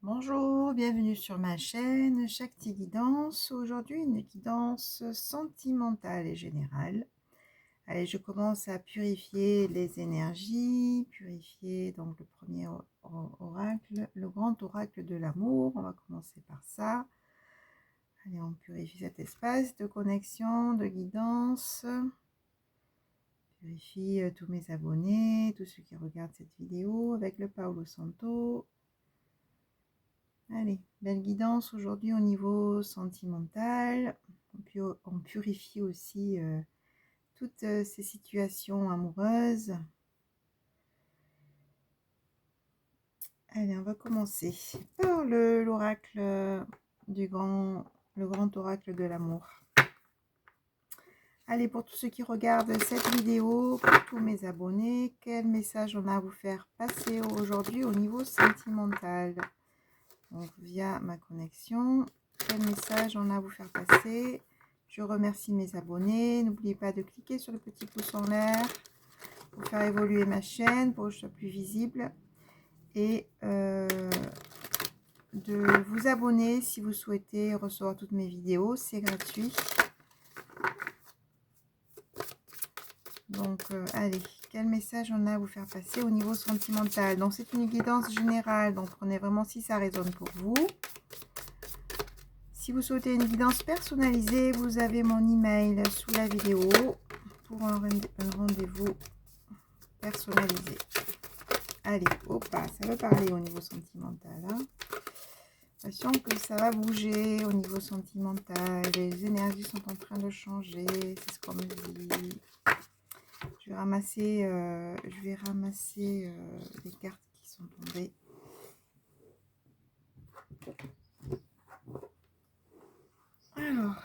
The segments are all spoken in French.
Bonjour, bienvenue sur ma chaîne Shakti Guidance. Aujourd'hui, une guidance sentimentale et générale. Allez, je commence à purifier les énergies, purifier donc le premier oracle, le grand oracle de l'amour. On va commencer par ça. Allez, on purifie cet espace de connexion, de guidance. Purifie tous mes abonnés, tous ceux qui regardent cette vidéo avec le Paolo Santo. Allez, belle guidance aujourd'hui au niveau sentimental. On purifie aussi toutes ces situations amoureuses. Allez, on va commencer par l'oracle le grand oracle de l'amour. Allez, pour tous ceux qui regardent cette vidéo, pour tous mes abonnés, quel message on a à vous faire passer aujourd'hui au niveau sentimental? Donc via ma connexion, quel message on a à vous faire passer? Je remercie mes abonnés. N'oubliez pas de cliquer sur le petit pouce en l'air pour faire évoluer ma chaîne, pour que je sois plus visible. Et de vous abonner si vous souhaitez recevoir toutes mes vidéos. C'est gratuit. Donc, allez, quel message on a à vous faire passer au niveau sentimental? Donc, c'est une guidance générale. Donc, prenez vraiment si ça résonne pour vous. Si vous souhaitez une guidance personnalisée, vous avez mon email sous la vidéo pour un rendez-vous personnalisé. Allez, hop, ça va parler au niveau sentimental. Hein. Attention que ça va bouger au niveau sentimental. Les énergies sont en train de changer. C'est ce qu'on me dit. Je vais ramasser les cartes qui sont tombées. Alors.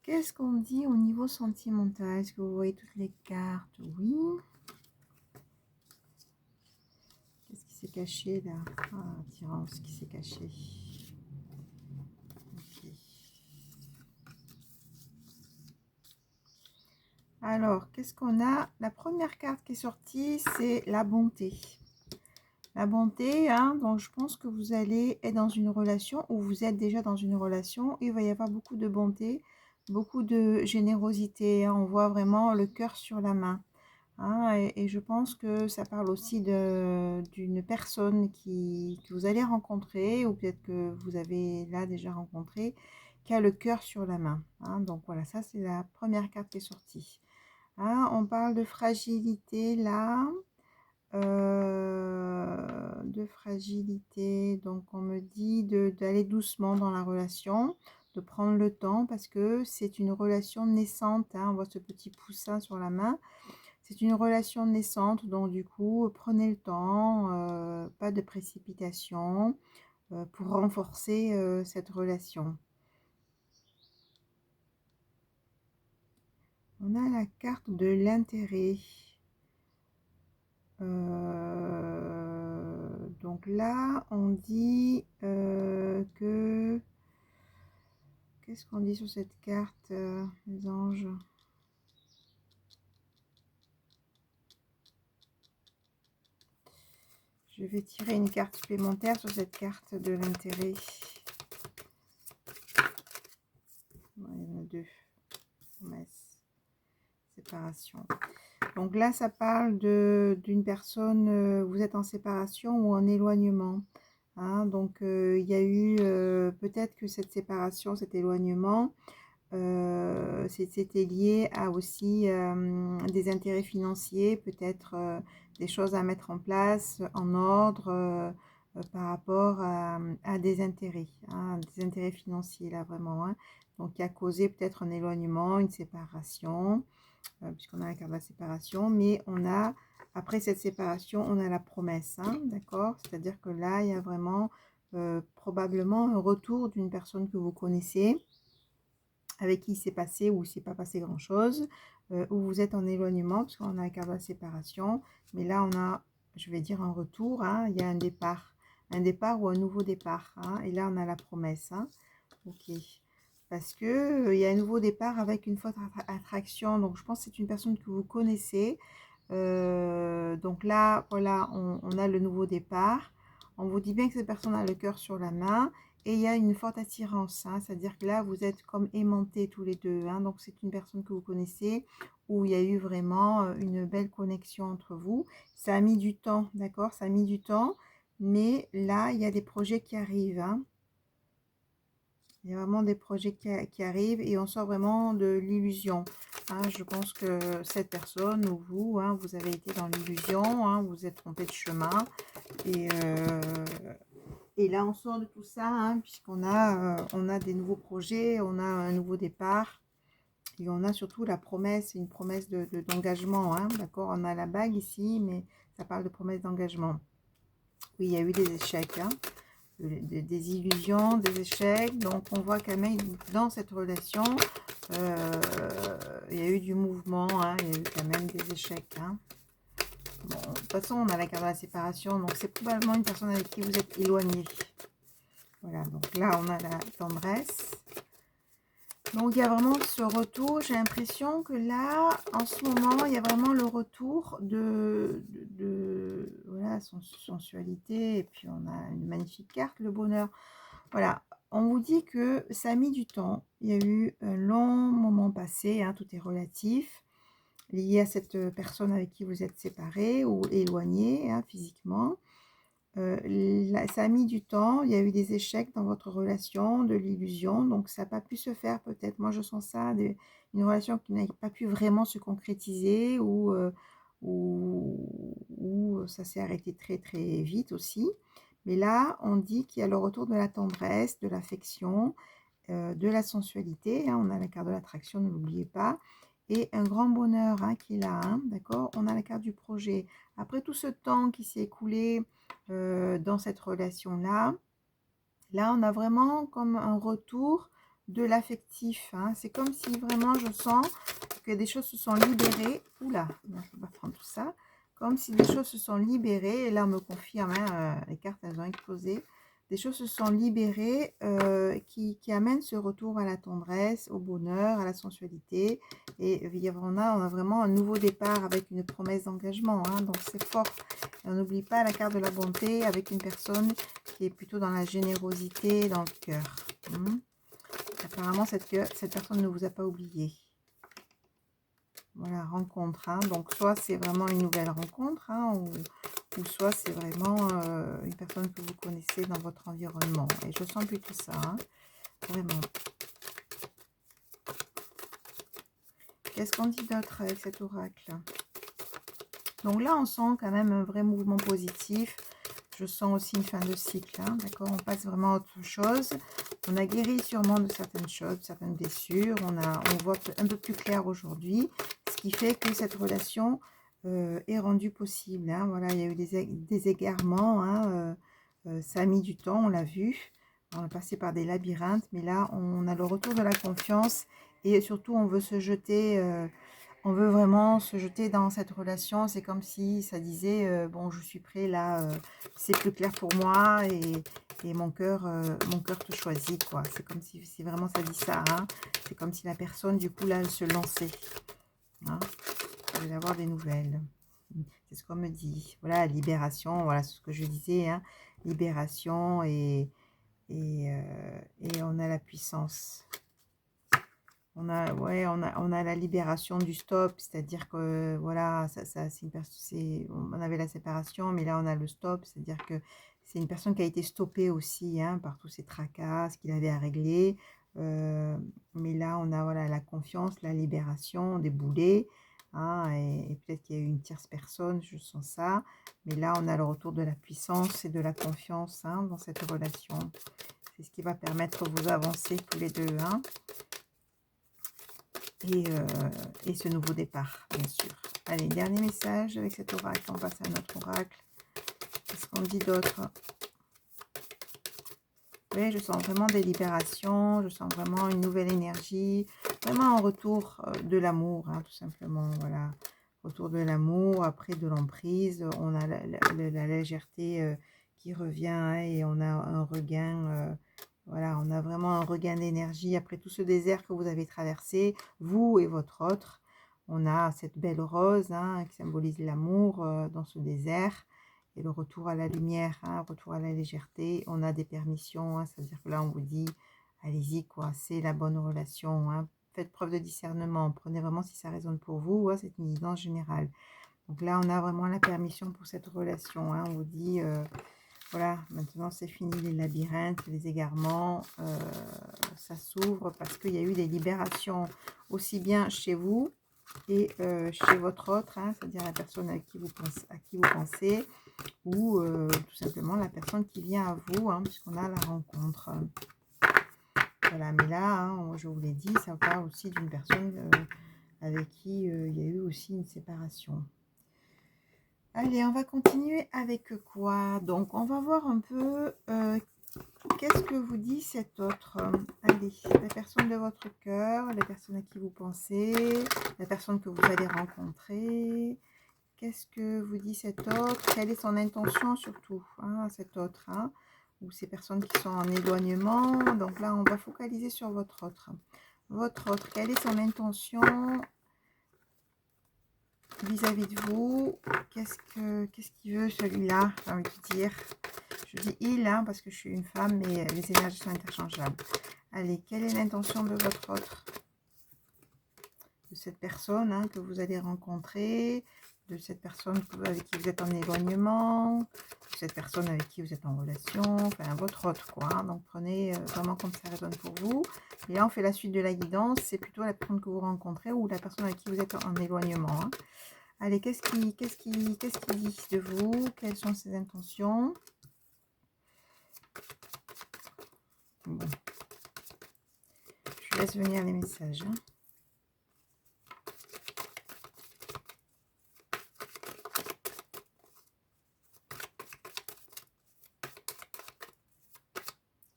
Qu'est-ce qu'on dit au niveau sentimental? Est-ce que vous voyez toutes les cartes? Oui. Qu'est-ce qui s'est caché là? Ah, Tyrance qui s'est caché. Okay. Alors, qu'est-ce qu'on a? La première carte qui est sortie, c'est la bonté. La bonté, hein, donc je pense que vous allez être dans une relation ou vous êtes déjà dans une relation. Il va y avoir beaucoup de bonté, beaucoup de générosité. Hein, on voit vraiment le cœur sur la main. Hein, et je pense que ça parle aussi d'une personne que vous allez rencontrer ou peut-être que vous avez là déjà rencontré, qui a le cœur sur la main. Hein, donc voilà, ça c'est la première carte qui est sortie. Hein, on parle de fragilité là. De fragilité, donc on me dit d'aller doucement dans la relation, de prendre le temps parce que c'est une relation naissante. Hein, on voit ce petit poussin sur la main, c'est une relation naissante, donc du coup prenez le temps, pas de précipitation pour renforcer cette relation. On a la carte de l'intérêt. Donc là, on dit que... Qu'est-ce qu'on dit sur cette carte, les anges? Je vais tirer une carte supplémentaire sur cette carte de l'intérêt. Bon, il y en a deux. Promesse. Séparation. Donc là, ça parle d'une personne, vous êtes en séparation ou en éloignement. Hein, donc, il y a eu peut-être que cette séparation, cet éloignement, c'était lié à aussi des intérêts financiers, peut-être des choses à mettre en place, en ordre, par rapport à des intérêts, hein, des intérêts financiers là vraiment. Hein, donc, qui a causé peut-être un éloignement, une séparation. Puisqu'on a la carte de la séparation, mais on a, après cette séparation, on a la promesse, hein, d'accord? C'est-à-dire que là, il y a vraiment probablement un retour d'une personne que vous connaissez, avec qui il s'est passé ou il ne s'est pas passé grand-chose, où vous êtes en éloignement, parce qu'on a la carte de la séparation. Mais là, on a, je vais dire, un retour, hein, il y a un départ ou un nouveau départ. Hein, et là, on a la promesse. Hein, ok. Parce que il y a un nouveau départ avec une forte attraction. Donc, je pense que c'est une personne que vous connaissez. Donc là, voilà, on a le nouveau départ. On vous dit bien que cette personne a le cœur sur la main. Et il y a une forte attirance, hein, c'est-à-dire que là, vous êtes comme aimantés tous les deux. Hein, donc, c'est une personne que vous connaissez, où il y a eu vraiment une belle connexion entre vous. Ça a mis du temps, d'accord? Ça a mis du temps, mais là, il y a des projets qui arrivent. Hein. Il y a vraiment des projets qui arrivent et on sort vraiment de l'illusion. Hein, je pense que cette personne ou vous, hein, vous avez été dans l'illusion, hein, vous vous êtes trompé de chemin. Et là, on sort de tout ça, hein, puisqu'on a, on a des nouveaux projets, on a un nouveau départ. Et on a surtout la promesse, une promesse d'engagement. Hein, d'accord, on a la bague ici, mais ça parle de promesse d'engagement. Oui, il y a eu des échecs. Hein. Des illusions, des échecs. Donc, on voit quand même dans cette relation, il y a eu du mouvement, hein, il y a eu quand même des échecs. Hein. Bon, de toute façon, on a la carte de la séparation, donc c'est probablement une personne avec qui vous êtes éloigné. Voilà, donc là, on a la tendresse. Donc, il y a vraiment ce retour. J'ai l'impression que là, en ce moment, il y a vraiment le retour voilà, sensualité. Et puis, on a une magnifique carte, le bonheur. Voilà, on vous dit que ça a mis du temps. Il y a eu un long moment passé, hein, tout est relatif, lié à cette personne avec qui vous êtes séparés ou éloignés, hein, physiquement. Ça a mis du temps, il y a eu des échecs dans votre relation, de l'illusion, donc ça n'a pas pu se faire peut-être. Moi, je sens ça, une relation qui n'a pas pu vraiment se concrétiser ou ça s'est arrêté très très vite aussi. Mais là, on dit qu'il y a le retour de la tendresse, de l'affection, de la sensualité. Hein, on a la carte de l'attraction, ne l'oubliez pas. Et un grand bonheur hein, qui est là, hein, d'accord? On a la carte du projet. Après tout ce temps qui s'est écoulé dans cette relation-là, là, on a vraiment comme un retour de l'affectif. Hein. C'est comme si vraiment je sens que des choses se sont libérées. Oula, je ne peux pas prendre tout ça. Comme si des choses se sont libérées. Et là, on me confirme, hein, les cartes, elles ont explosé. Des choses se sont libérées qui amènent ce retour à la tendresse, au bonheur, à la sensualité. Et on a vraiment un nouveau départ avec une promesse d'engagement. Hein, donc, c'est fort. Et on n'oublie pas la carte de la bonté avec une personne qui est plutôt dans la générosité, dans le cœur. Apparemment, cette personne ne vous a pas oublié. Voilà, rencontre. Hein. Donc, soit c'est vraiment une nouvelle rencontre, hein, ou soit c'est vraiment une personne que vous connaissez dans votre environnement. Et je sens plutôt ça, hein, vraiment. Qu'est-ce qu'on dit d'autre avec cet oracle? Donc là, on sent quand même un vrai mouvement positif. Je sens aussi une fin de cycle, hein, d'accord? On passe vraiment à autre chose. On a guéri sûrement de certaines choses, de certaines blessures. On voit un peu plus clair aujourd'hui, ce qui fait que cette relation est rendue possible. Hein, voilà, il y a eu des égarements, hein, ça a mis du temps, on l'a vu. On est passé par des labyrinthes, mais là, on a le retour de la confiance et surtout, on veut se jeter... on veut vraiment se jeter dans cette relation. C'est comme si ça disait, bon, je suis prêt là, c'est plus clair pour moi et mon cœur te choisit, quoi. C'est comme si vraiment ça dit ça. Hein. C'est comme si la personne, du coup, là, elle se lançait. Hein. Je vais avoir des nouvelles. C'est ce qu'on me dit. Voilà, libération, voilà ce que je disais. Hein. Libération et on a la puissance. On a la libération du stop, c'est-à-dire que voilà, on avait la séparation, mais là on a le stop, c'est-à-dire que c'est une personne qui a été stoppée aussi hein, par tous ces tracas, ce qu'il avait à régler. Mais là on a voilà, la confiance, la libération des boulets, hein, et peut-être qu'il y a eu une tierce personne, je sens ça. Mais là on a le retour de la puissance et de la confiance hein, dans cette relation. C'est ce qui va permettre de vous avancer tous les deux. Hein. Et ce nouveau départ, bien sûr. Allez, dernier message avec cet oracle. On passe à notre oracle. Qu'est-ce qu'on dit d'autre? voyez, je sens vraiment des libérations, je sens vraiment une nouvelle énergie, vraiment un retour de l'amour, hein, tout simplement, voilà. Retour de l'amour, après de l'emprise, on a la légèreté qui revient, hein, et on a un regain, voilà, on a vraiment un regain d'énergie après tout ce désert que vous avez traversé, vous et votre autre. On a cette belle rose, hein, qui symbolise l'amour dans ce désert et le retour à la lumière, hein, retour à la légèreté. On a des permissions, hein, c'est-à-dire que là, on vous dit, allez-y, quoi, c'est la bonne relation. Hein. Faites preuve de discernement, prenez vraiment si ça résonne pour vous, hein, c'est une guidance générale. Donc là, on a vraiment la permission pour cette relation. Hein. On vous dit, voilà, maintenant c'est fini les labyrinthes, les égarements, ça s'ouvre parce qu'il y a eu des libérations aussi bien chez vous et chez votre autre, hein, c'est-à-dire la personne à qui vous pensez, ou tout simplement la personne qui vient à vous, hein, puisqu'on a la rencontre. Voilà, mais là, hein, je vous l'ai dit, ça parle aussi d'une personne avec qui il y a eu aussi une séparation. Allez, on va continuer avec quoi? Donc, on va voir un peu qu'est-ce que vous dit cet autre. Allez, la personne de votre cœur, la personne à qui vous pensez, la personne que vous allez rencontrer. Qu'est-ce que vous dit cet autre? Quelle est son intention surtout, hein, cet autre, hein, ou ces personnes qui sont en éloignement. Donc là, on va focaliser sur votre autre. Votre autre, quelle est son intention vis-à-vis de vous? Qu'est-ce qu'il veut celui-là, j'ai envie de dire. Je dis il, hein, parce que je suis une femme, mais les énergies sont interchangeables. Allez, quelle est l'intention de votre autre? De cette personne, hein, que vous allez rencontrer, de cette personne avec qui vous êtes en éloignement, de cette personne avec qui vous êtes en relation, enfin votre autre, quoi. Hein. Donc prenez vraiment comme ça résonne pour vous. Et là, on fait la suite de la guidance, c'est plutôt la personne que vous rencontrez ou la personne avec qui vous êtes en éloignement. Hein. Allez, qu'est-ce qu'il dit de vous? Quelles sont ses intentions? Bon. Je laisse venir les messages. Hein.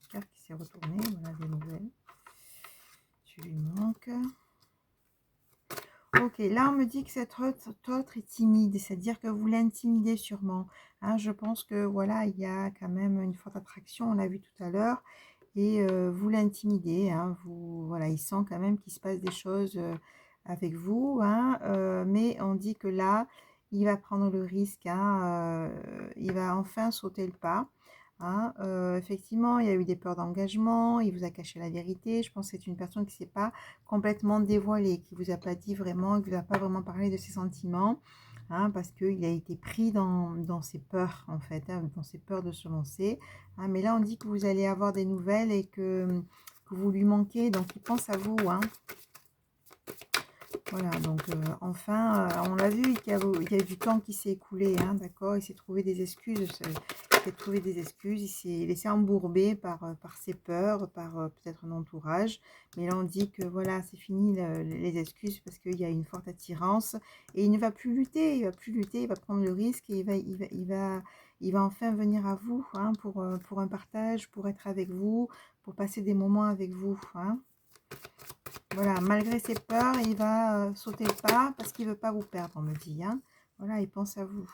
Carte qui s'est retournée, voilà des nouvelles. Tu lui manques. Ok, là on me dit que cet autre est timide, c'est-à-dire que vous l'intimidez sûrement. Hein, je pense que voilà, il y a quand même une forte attraction, on l'a vu tout à l'heure, et vous l'intimidez. Hein, voilà, il sent quand même qu'il se passe des choses avec vous, hein, mais on dit que là, il va prendre le risque, hein, il va enfin sauter le pas. Hein, effectivement, il y a eu des peurs d'engagement, il vous a caché la vérité. Je pense que c'est une personne qui ne s'est pas complètement dévoilée, qui ne vous a pas dit vraiment, qui ne vous a pas vraiment parlé de ses sentiments, hein, parce qu'il a été pris dans ses peurs, en fait, hein, dans ses peurs de se lancer. Hein, mais là, on dit que vous allez avoir des nouvelles et que vous lui manquez, donc il pense à vous. Hein. Voilà, donc enfin, on l'a vu, il y a du temps qui s'est écoulé, hein, d'accord, il s'est trouvé des excuses, il s'est laissé embourber par ses peurs, par peut-être un entourage, mais là on dit que voilà, c'est fini les excuses parce qu'il y a une forte attirance et il ne va plus lutter, il va prendre le risque et il va enfin venir à vous, hein, pour un partage, pour être avec vous, pour passer des moments avec vous, hein. Voilà, malgré ses peurs, il va sauter le pas parce qu'il ne veut pas vous perdre, on me dit. Hein. Voilà, il pense à vous.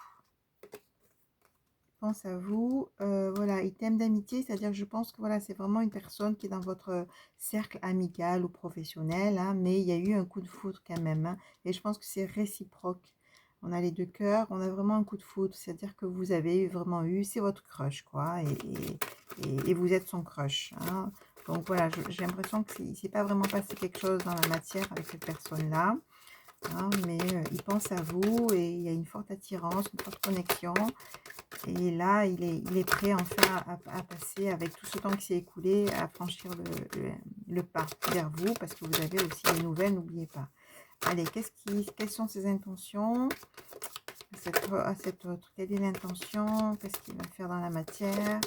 Il pense à vous. Voilà, il t'aime d'amitié, c'est-à-dire que je pense que voilà, c'est vraiment une personne qui est dans votre cercle amical ou professionnel, hein, mais il y a eu un coup de foudre quand même. Hein, et je pense que c'est réciproque. On a les deux cœurs, on a vraiment un coup de foudre, c'est-à-dire que vous avez vraiment eu, c'est votre crush, quoi, et vous êtes son crush. Hein. Donc voilà, j'ai l'impression qu'il ne s'est pas vraiment passé quelque chose dans la matière avec cette personne-là. Hein, mais il pense à vous et il y a une forte attirance, une forte connexion. Et là, il est prêt enfin à passer, avec tout ce temps qui s'est écoulé, à franchir le pas vers vous parce que vous avez aussi des nouvelles, n'oubliez pas. Allez, quelles sont ses intentions à cet autre? Quelle est l'intention? Qu'est-ce qu'il va faire dans la matière?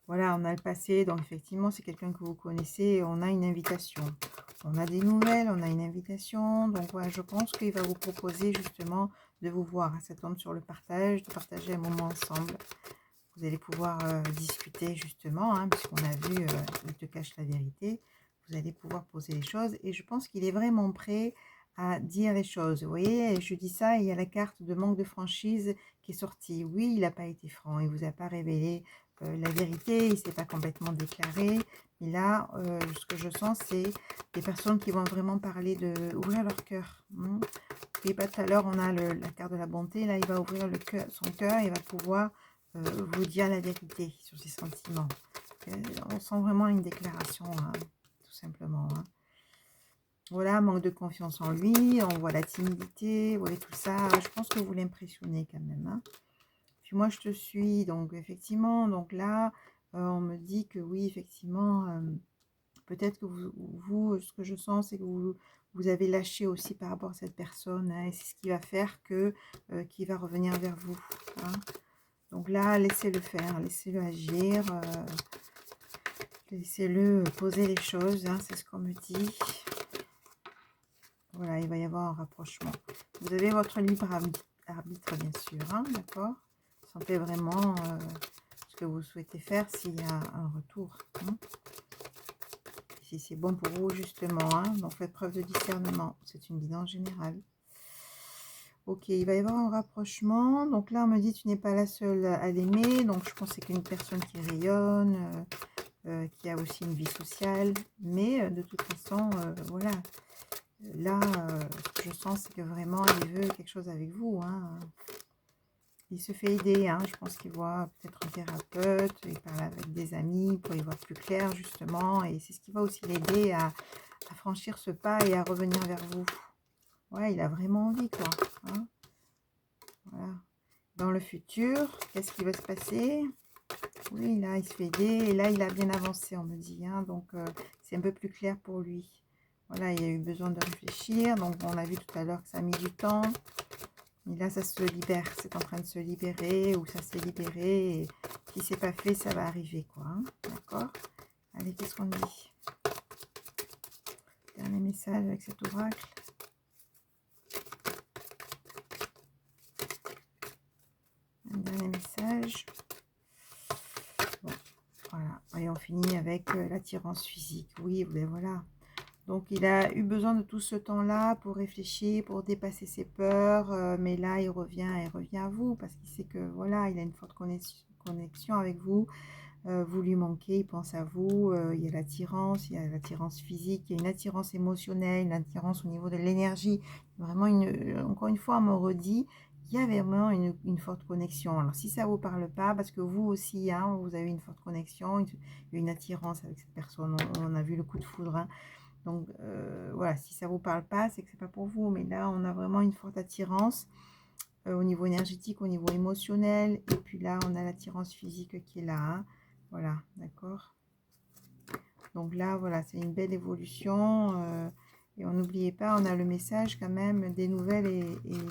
Voilà, on a le passé, donc effectivement, c'est quelqu'un que vous connaissez et on a une invitation. On a des nouvelles, on a une invitation. Donc voilà, je pense qu'il va vous proposer justement de vous voir. Ça tombe sur le partage, de partager un moment ensemble. Vous allez pouvoir discuter justement, hein, puisqu'on a vu, il te cache la vérité. Vous allez pouvoir poser les choses. Et je pense qu'il est vraiment prêt à dire les choses. Vous voyez, je dis ça, il y a la carte de manque de franchise qui est sortie. Oui, il n'a pas été franc, il ne vous a pas révélé la vérité, il ne s'est pas complètement déclaré. Mais là, ce que je sens, c'est des personnes qui vont vraiment parler de ouvrir leur cœur. Et pas tout à l'heure, on a la carte de la bonté. Là, il va ouvrir son cœur, il va pouvoir vous dire la vérité sur ses sentiments. On sent vraiment une déclaration, hein, tout simplement. Hein. Voilà, manque de confiance en lui, on voit la timidité, vous voyez tout ça. Je pense que vous l'impressionnez quand même. Hein. Puis moi, je te suis, donc effectivement, donc là, on me dit que oui, effectivement, peut-être que vous, ce que je sens, c'est que vous avez lâché aussi par rapport à cette personne, hein, et c'est ce qui va faire que qu'il va revenir vers vous. Hein. Donc là, laissez-le faire, laissez-le agir, laissez-le poser les choses, hein, c'est ce qu'on me dit. Voilà, il va y avoir un rapprochement. Vous avez votre libre arbitre, bien sûr, hein, d'accord? Sentez vraiment ce que vous souhaitez faire s'il y a un retour. Hein. Si c'est bon pour vous, justement. Hein, donc, faites preuve de discernement. C'est une guidance générale. Ok, il va y avoir un rapprochement. Donc là, on me dit, tu n'es pas la seule à l'aimer. Donc, je pense que c'est qu'une personne qui rayonne, qui a aussi une vie sociale. Mais de toute façon, voilà. Là, ce que je sens, c'est que vraiment, il veut quelque chose avec vous. Hein. Il se fait aider. Hein. Je pense qu'il voit peut-être un thérapeute. Il parle avec des amis pour y voir plus clair, justement. Et c'est ce qui va aussi l'aider à franchir ce pas et à revenir vers vous. Ouais, il a vraiment envie, quoi. Hein. Voilà. Dans le futur, qu'est-ce qui va se passer? Oui, là, il se fait aider. Et là, il a bien avancé, on me dit. Hein. Donc, c'est un peu plus clair pour lui. Voilà, il a eu besoin de réfléchir. Donc, on a vu tout à l'heure que ça a mis du temps. Mais là, ça se libère. C'est en train de se libérer ou ça s'est libéré. Et si c'est pas fait, ça va arriver, quoi. Hein. D'accord? Allez, qu'est-ce qu'on dit? Dernier message avec cet oracle. Un dernier message. Bon, voilà. Et on finit avec l'attirance physique. Oui, ben voilà. Donc, il a eu besoin de tout ce temps-là pour réfléchir, pour dépasser ses peurs. Mais là, il revient à vous parce qu'il sait que, voilà, il a une forte connexion avec vous. Vous lui manquez, il pense à vous. Il y a l'attirance physique, il y a une attirance émotionnelle, une attirance au niveau de l'énergie. Vraiment, encore une fois, on me redit qu'il y a vraiment une forte connexion. Alors, si ça ne vous parle pas, parce que vous aussi, hein, vous avez une forte connexion, il y a une attirance avec cette personne. On a vu le coup de foudre, hein. Donc, voilà, si ça ne vous parle pas, c'est que ce n'est pas pour vous. Mais là, on a vraiment une forte attirance au niveau énergétique, au niveau émotionnel. Et puis là, on a l'attirance physique qui est là. Hein. Voilà, d'accord. Donc là, voilà, c'est une belle évolution. Et n'oubliez pas, on a le message quand même des nouvelles et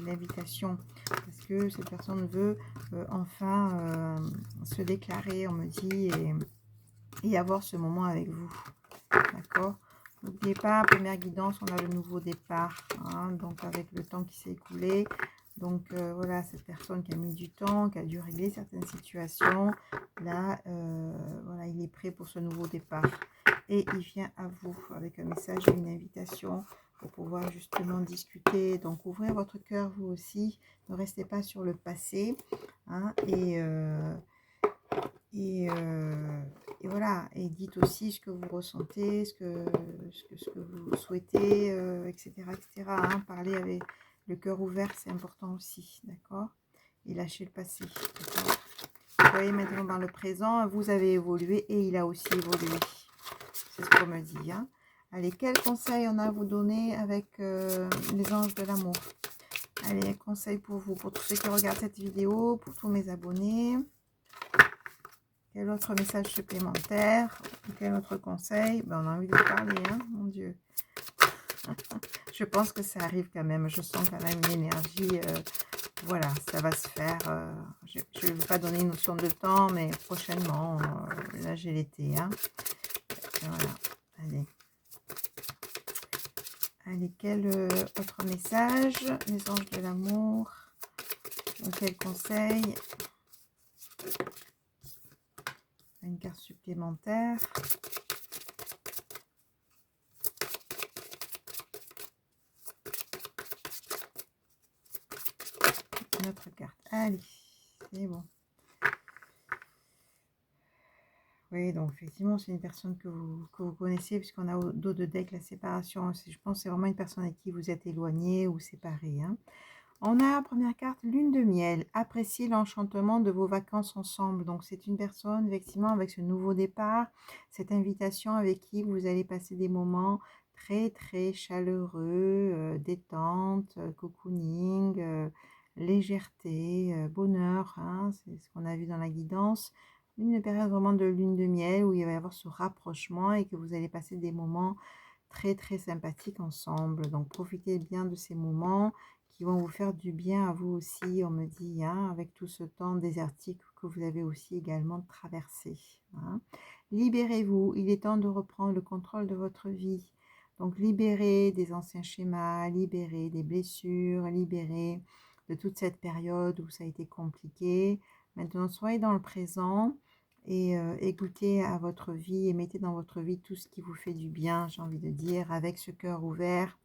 l'invitation. Parce que cette personne veut enfin se déclarer, on me dit, et avoir ce moment avec vous. D'accord. N'oubliez pas, première guidance, on a le nouveau départ, hein, donc avec le temps qui s'est écoulé. Donc voilà, cette personne qui a mis du temps, qui a dû régler certaines situations, là, voilà, il est prêt pour ce nouveau départ. Et il vient à vous avec un message et une invitation pour pouvoir justement discuter. Donc ouvrez votre cœur vous aussi, ne restez pas sur le passé. Hein, et voilà, et dites aussi ce que vous ressentez, ce que vous souhaitez, etc. etc. Hein. Parler avec le cœur ouvert, c'est important aussi, d'accord? Et lâcher le passé, d'accord? Vous voyez maintenant dans le présent, vous avez évolué et il a aussi évolué. C'est ce qu'on me dit. Hein. Allez, quels conseils on a à vous donner avec les anges de l'amour? Allez, conseil pour vous, pour tous ceux qui regardent cette vidéo, pour tous mes abonnés. Quel autre message supplémentaire? Quel autre conseil? Ben, on a envie de parler, hein, mon Dieu. Je pense que ça arrive quand même. Je sens quand même une énergie. Voilà, ça va se faire. Je ne vais pas donner une notion de temps, mais prochainement. Là, j'ai l'été. Hein. Voilà, allez. Allez, quel autre message? Les anges de l'amour. Quel conseil? Une carte supplémentaire. Une autre carte. Allez, c'est bon. Oui, donc effectivement, c'est une personne que vous connaissez, puisqu'on a au dos de deck la séparation. Je pense que c'est vraiment une personne avec qui vous êtes éloigné ou séparé. Hein. On a, première carte, lune de miel. Appréciez l'enchantement de vos vacances ensemble. Donc, c'est une personne, effectivement, avec ce nouveau départ, cette invitation avec qui vous allez passer des moments très, très chaleureux, détente, cocooning, légèreté, bonheur. Hein, c'est ce qu'on a vu dans la guidance. Une période vraiment de lune de miel où il va y avoir ce rapprochement et que vous allez passer des moments très, très sympathiques ensemble. Donc, profitez bien de ces moments qui vont vous faire du bien à vous aussi, on me dit, hein, avec tout ce temps désertique que vous avez aussi également traversé. Hein. Libérez-vous, il est temps de reprendre le contrôle de votre vie. Donc libérez des anciens schémas, libérez des blessures, libérez de toute cette période où ça a été compliqué. Maintenant, soyez dans le présent et goûtez à votre vie et mettez dans votre vie tout ce qui vous fait du bien, j'ai envie de dire, avec ce cœur ouvert,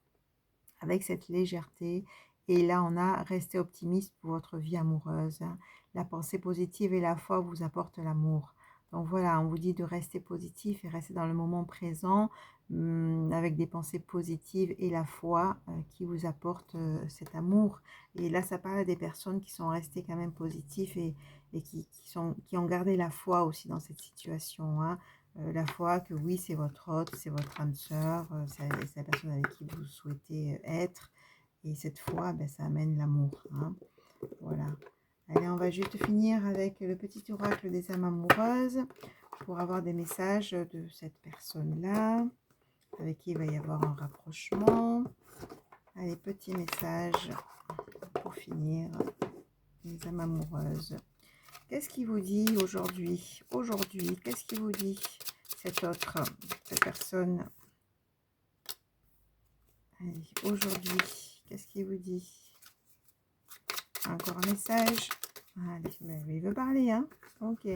avec cette légèreté. Et là, on a resté optimiste pour votre vie amoureuse. Hein. La pensée positive et la foi vous apportent l'amour. Donc voilà, on vous dit de rester positif et rester dans le moment présent avec des pensées positives et la foi qui vous apporte cet amour. Et là, ça parle à des personnes qui sont restées quand même positives et qui ont gardé la foi aussi dans cette situation. Hein. La foi que oui, c'est votre hôte, c'est votre âme sœur, c'est la personne avec qui vous souhaitez être. Et cette foi, ben, ça amène l'amour. Hein. Voilà. Allez, on va juste finir avec le petit oracle des âmes amoureuses pour avoir des messages de cette personne-là, avec qui il va y avoir un rapprochement. Allez, petit message pour finir, les âmes amoureuses. Qu'est-ce qu'il vous dit aujourd'hui? Aujourd'hui, qu'est-ce qu'il vous dit cette personne? Allez, aujourd'hui, qu'est-ce qu'il vous dit? Encore un message. Allez, mais il veut parler, hein? Ok.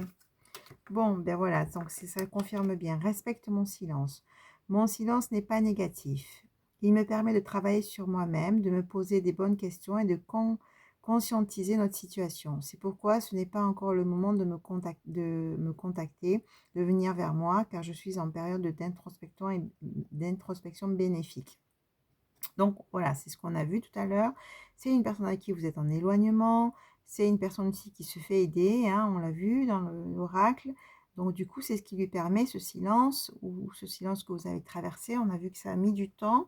Bon, ben voilà, donc ça confirme bien. Respecte mon silence. Mon silence n'est pas négatif. Il me permet de travailler sur moi-même, de me poser des bonnes questions et de conscientiser notre situation. C'est pourquoi ce n'est pas encore le moment de me contacter, de venir vers moi, car je suis en période d'introspection bénéfique. Donc voilà, c'est ce qu'on a vu tout à l'heure. C'est une personne avec qui vous êtes en éloignement. C'est une personne aussi qui se fait aider, hein, on l'a vu dans l'oracle. Donc du coup, c'est ce qui lui permet ce silence, ou ce silence que vous avez traversé. On a vu que ça a mis du temps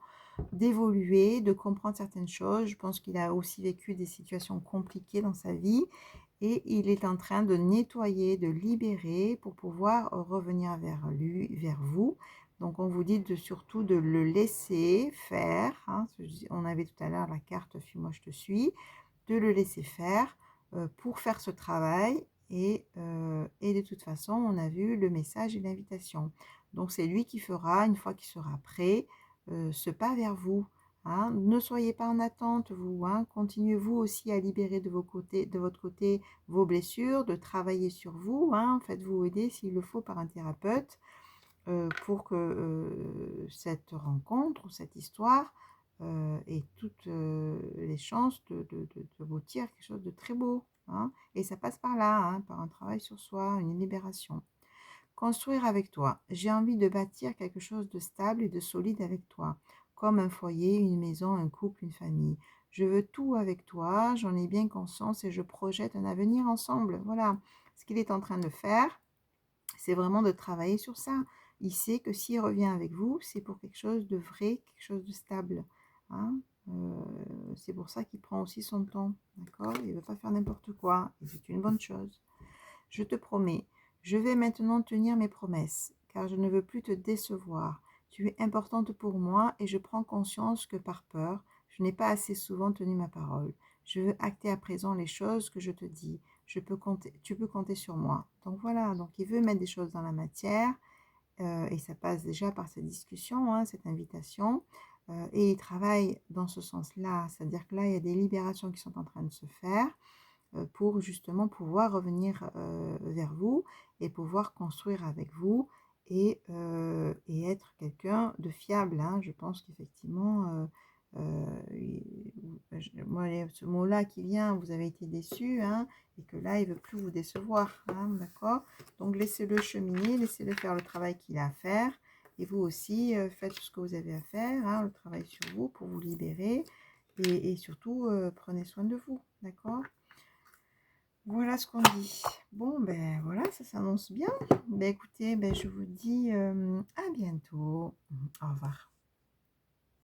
d'évoluer, de comprendre certaines choses. Je pense qu'il a aussi vécu des situations compliquées dans sa vie. Et il est en train de nettoyer, de libérer pour pouvoir revenir vers lui, vers vous. Donc, on vous dit surtout de le laisser faire. Hein. On avait tout à l'heure la carte « Fuis-moi, je te suis ». De le laisser faire pour faire ce travail. Et de toute façon, on a vu le message et l'invitation. Donc, c'est lui qui fera, une fois qu'il sera prêt, ce pas vers vous. Hein. Ne soyez pas en attente, vous. Hein. Continuez vous aussi à libérer de votre côté vos blessures, de travailler sur vous. Hein. Faites-vous aider s'il le faut par un thérapeute pour que cette rencontre ou cette histoire ait toutes les chances de aboutir à quelque chose de très beau. Hein. Et ça passe par là, hein, par un travail sur soi, une libération. Construire avec toi. J'ai envie de bâtir quelque chose de stable et de solide avec toi, comme un foyer, une maison, un couple, une famille. Je veux tout avec toi, j'en ai bien conscience et je projette un avenir ensemble. Voilà ce qu'il est en train de faire, c'est vraiment de travailler sur ça. Il sait que s'il revient avec vous, c'est pour quelque chose de vrai, quelque chose de stable. Hein. C'est pour ça qu'il prend aussi son temps. D'accord? Il ne veut pas faire n'importe quoi. Et c'est une bonne chose. Je te promets, je vais maintenant tenir mes promesses, car je ne veux plus te décevoir. Tu es importante pour moi et je prends conscience que par peur, je n'ai pas assez souvent tenu ma parole. Je veux acter à présent les choses que je te dis. Tu peux compter sur moi. Donc voilà, donc il veut mettre des choses dans la matière et ça passe déjà par cette discussion, hein, cette invitation. et il travaille dans ce sens-là. C'est-à-dire que là, il y a des libérations qui sont en train de se faire pour justement pouvoir revenir vers vous et pouvoir construire avec vous et être quelqu'un de fiable, hein. Je pense qu'effectivement, moi, ce mot-là qui vient, vous avez été déçu, hein, et que là, il ne veut plus vous décevoir, hein, d'accord? Donc, laissez-le cheminer, laissez-le faire le travail qu'il a à faire. Et vous aussi, faites ce que vous avez à faire, hein, le travail sur vous pour vous libérer. Et surtout, prenez soin de vous, d'accord? Voilà ce qu'on dit. Bon, ben voilà, ça s'annonce bien. Ben écoutez, ben, je vous dis à bientôt. Au revoir.